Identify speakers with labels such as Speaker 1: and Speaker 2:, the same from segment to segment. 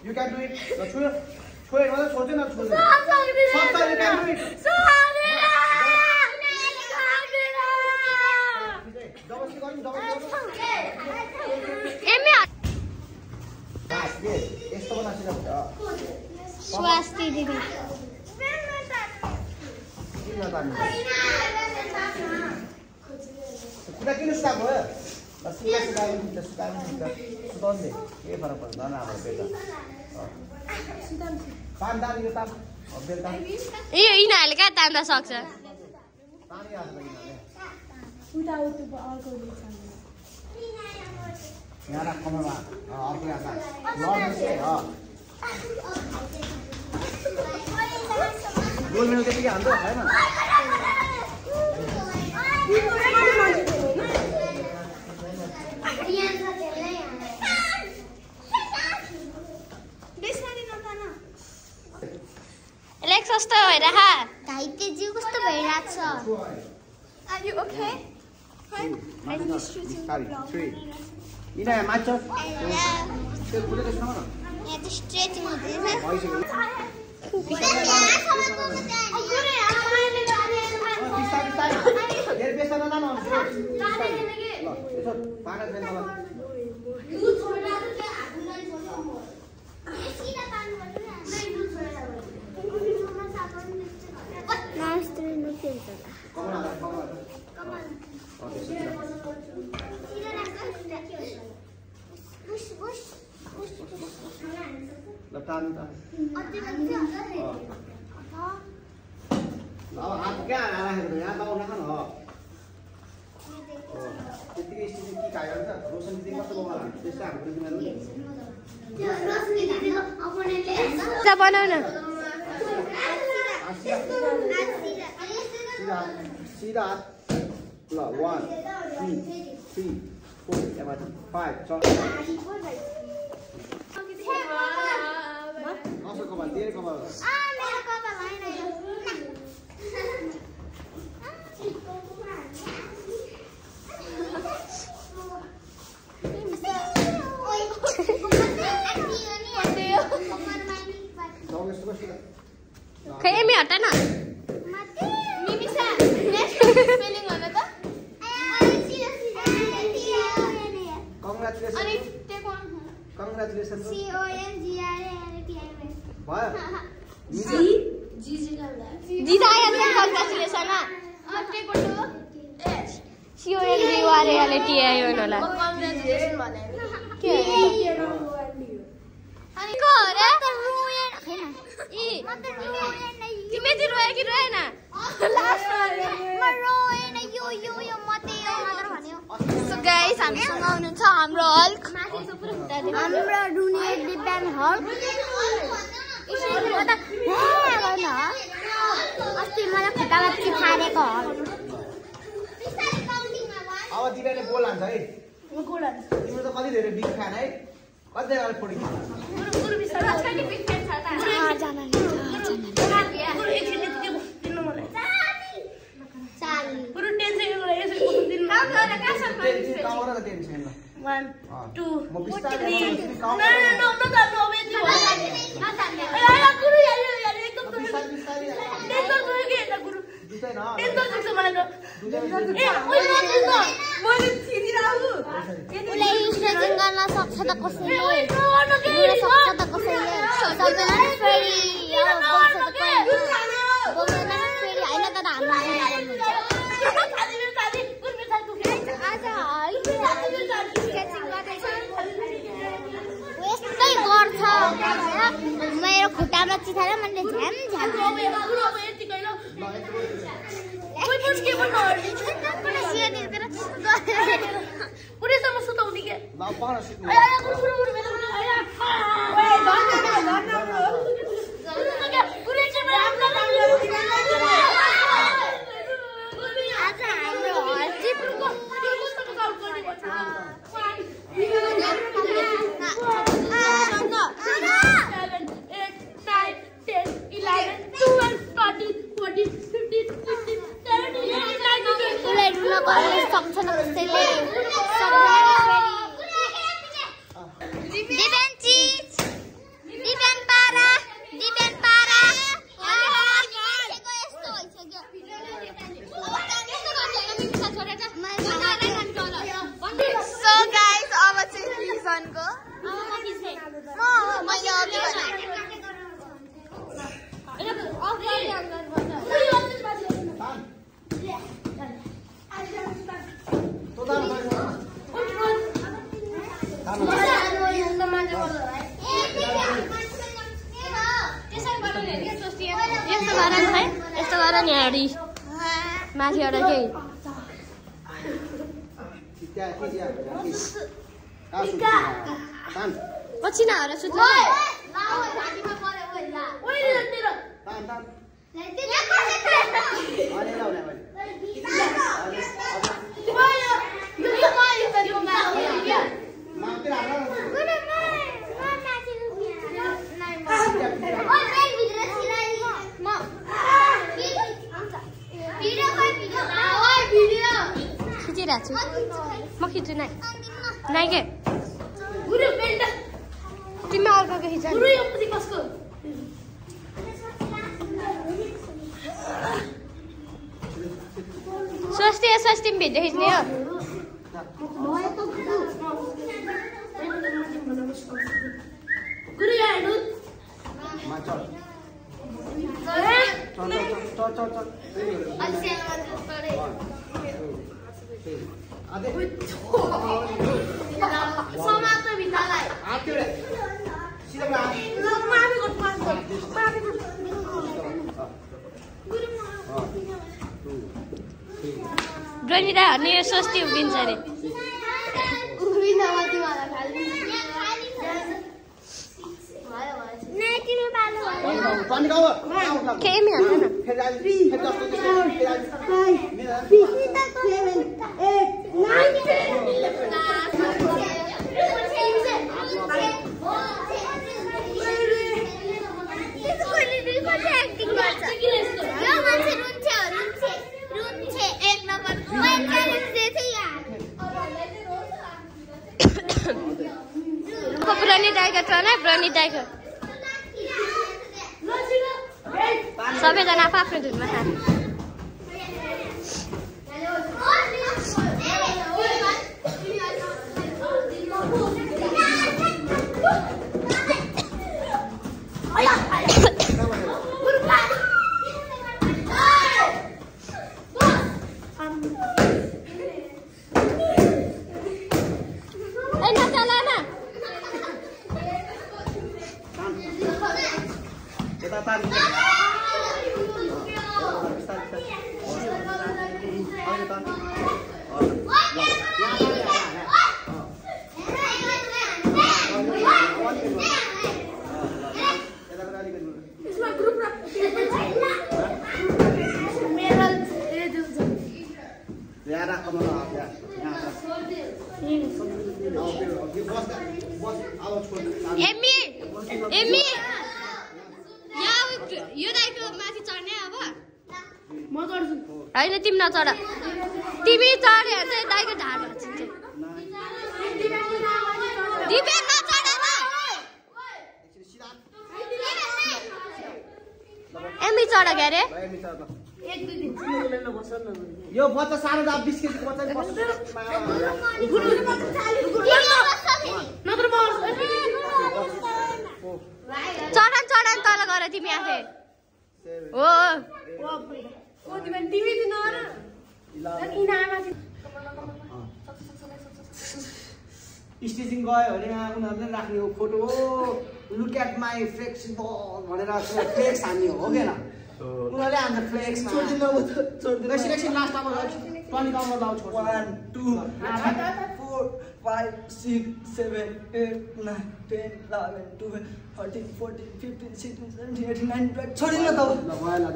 Speaker 1: You can do it. छोड़ मतलब छोड़ते ना छोड़ दे।
Speaker 2: स्वास्थ्य दीदी
Speaker 1: कुदा किन सुकाएको हो सुकाउने के फरक पर्दैन अब बेटा तान्दा यो ताप बेलुका
Speaker 2: ए यिनीहरूले कहाँ तान्दा सक्छ
Speaker 1: पानी हाल्छ यिनीहरूले
Speaker 3: उता उता अर्को दिन्छ
Speaker 1: यहाँ राख कमरमा अर्को यहाँ लड्नु के हो गोल मिनट त्यतिकै हाल्दो हैन
Speaker 2: Alex, कस्तो भइराखा?
Speaker 4: घाइते जिउ कस्तो भइराछ?
Speaker 3: Are you okay?
Speaker 1: I'm just Ina, macho.
Speaker 4: यहाँ त स्ट्रेचिङ हुँदैछ
Speaker 1: Letan ta. Lawa haat क्या आला है यहाँ बाउ नखान हो त्यतिकै स्थिति के कायो त रोशन दिदी कस्तो बोला त्यस्तै हाम्रो तिमीहरु
Speaker 4: रोशन दिदी अपनेले
Speaker 2: जा बनाउ न
Speaker 1: सीधा ल 1 2 3 4 एमा 5 6 कसको कपाल तेरो कपाल
Speaker 4: मेरो कपाल हैन यो
Speaker 2: खै एमी हटा न
Speaker 3: निमिषा नेक्स्ट स्पेलिङ गर्न त
Speaker 1: Congratulations.
Speaker 3: अनि टेक वन
Speaker 1: Congratulations.
Speaker 4: CONGRATION
Speaker 2: जी आया नि कङ्ग्रेचुलेसन
Speaker 3: टेक वन
Speaker 2: CONGRATION होला
Speaker 3: कङ्ग्रेचुलेसन भने
Speaker 2: के अनि को रे ई तिमी चाहिँ रोयो कि रोएन सो गाइस हामीसँग हुनुहुन्छ हाम्रो हल्क
Speaker 4: हाम्रो दुनिया दिव्याङ हल्क अस्ति मलाई खुट्टामा चिखारेको हल्क
Speaker 1: अब दिव्याले गोल हान्छ है तिम्रो त कति धेरै बिग फ्यान है कति धेरै फोडी
Speaker 3: 1 2
Speaker 1: म बिस्तारै
Speaker 3: 3
Speaker 1: यसरी count
Speaker 3: No, not that. No, wait. Guru, yaar, ekdam to.
Speaker 1: बिस्तारै
Speaker 3: Ekdam to ke na Guru.
Speaker 1: दुईटै न
Speaker 3: Ekdam to मलाई त.
Speaker 1: दुईटै
Speaker 3: ए, ओइ न. मैले छिरिराहु.
Speaker 4: उसले स्ट्रेचिङ गर्न सक्छ त कसैले
Speaker 3: ओइ न के.
Speaker 4: सक्छ त कसैले सक्दैन फेरि अब बोल्छ त कोही बोल्दैन फेरि हैन त हाम्रो आज स्ट्रेचिङ गर्दैछ यस्तै गर्छ मेरो खुट्टामा चिथाएर मैले झ्याम झ्याम
Speaker 3: पुरैसम्म सुताउने के
Speaker 1: ल पढ सिक्नु
Speaker 4: आज हाम्रो हर्जिपको सक्छ न कसैले यस्तो गर नि हाडी माथिबाट केही पछि नआएर सुत्छ खिचिरहेको छु म खिच्छु नै नाइ के तिमी अर्काको खिच स्वस्ति स्वस्ति भिडियो खिच्ने हो ड्रोनिदा हर्ने स्वस्ति उभिन्छ अरे केही हाल्दैन ब्रोनी दाइको छ न ब्रोनी दाइको सबैजना आफ्नो धुनमा खानु हैन तिमी नचढ तिमी चढ्यो भने चाहिँ दाइको ढाड भाँचिन्छ
Speaker 2: दिपेन नचढ न
Speaker 1: एकछिन सिधा
Speaker 2: एमी चढ के अरे
Speaker 1: ल एमी चढ ल
Speaker 3: 1 2 3 चिल्लाउन नबस न
Speaker 1: यो बच्चा सानो दाब 20 केजी बच्चा नि
Speaker 3: नत्र मर्छ
Speaker 2: चढन तल गर तिमी आफै हो
Speaker 3: ओ तिमी टिभी दिन न इनामा
Speaker 1: स्टेजिङ गयो भने उनीहरूले राख्ने हो फोटो हो लुक एट माई फ्लेक्स भनेर फ्लेक्स हान्ने हो के न उनीहरूले हान्छ फ्लेक्स एकछिन लास्ट अब 20 कमर लाउ छोड्छ 1 2 4 5 6 7 8 9 10 11 12 13 14 15 16 17 18 19 20 छोडिन त ल भयो ल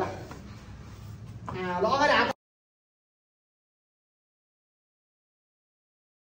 Speaker 1: ल अगाडि